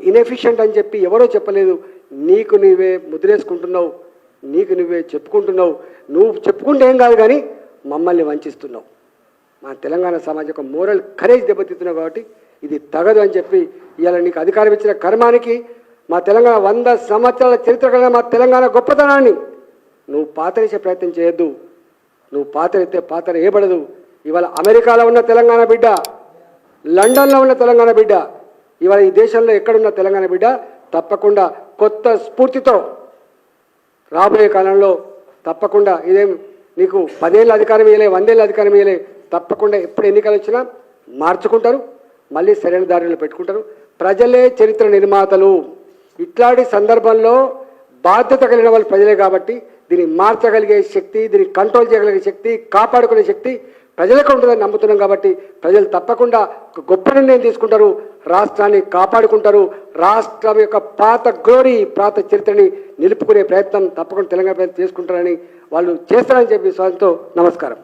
Inefficient అని చెప్పి ఎవరో చెప్పలేదు. నీకు నువ్వే ముద్రేసుకుంటున్నావు, నీకు నువ్వే చెప్పుకుంటున్నావు. నువ్వు చెప్పుకుంటే ఏం కాదు, కానీ మమ్మల్ని వంచిస్తున్నావు. మా తెలంగాణ సమాజం యొక్క మోరల్ కరేజ్ దెబ్బతిస్తున్నావు. కాబట్టి ఇది తగదు అని చెప్పి ఇవాళ నీకు అధికారం ఇచ్చిన కర్మానికి, మా తెలంగాణ 100 సంవత్సరాల చరిత్ర కలిగిన మా తెలంగాణ గొప్పతనాన్ని నువ్వు పాతరేసే ప్రయత్నం చేయొద్దు. నువ్వు పాతరైతే పాతర ఏబడదు. ఇవాళ అమెరికాలో ఉన్న తెలంగాణ బిడ్డ, లండన్లో ఉన్న తెలంగాణ బిడ్డ, ఇవాళ ఈ దేశంలో ఎక్కడున్న తెలంగాణ బిడ్డ తప్పకుండా కొత్త స్ఫూర్తితో రాబోయే కాలంలో తప్పకుండా ఇదేం నీకు 10 ఏళ్ళ అధికారం ఇవ్వలే, 100 ఏళ్ళ అధికారం ఇవ్వలే, తప్పకుండా ఎప్పుడు ఎన్నికలు వచ్చినా మార్చుకుంటారు, మళ్ళీ సరైన దారిలో పెట్టుకుంటారు. ప్రజలే చరిత్ర నిర్మాతలు. ఇట్లాంటి సందర్భంలో బాధ్యత కలిగిన వాళ్ళు ప్రజలే. కాబట్టి దీన్ని మార్చగలిగే శక్తి, దీన్ని కంట్రోల్ చేయగలిగే శక్తి, కాపాడుకునే శక్తి ప్రజలకు ఉంటుందని నమ్ముతున్నాం. కాబట్టి ప్రజలు తప్పకుండా గొప్ప నిర్ణయం తీసుకుంటారు, రాష్ట్రాన్ని కాపాడుకుంటారు. రాష్ట్రం యొక్క పాత గ్లోరీ, పాత చరిత్రని నిలుపుకునే ప్రయత్నం తప్పకుండా తెలంగాణ ప్రజలు చేసుకుంటారని, వాళ్ళు చేస్తారని చెప్పి స్వాగతంతో నమస్కారం.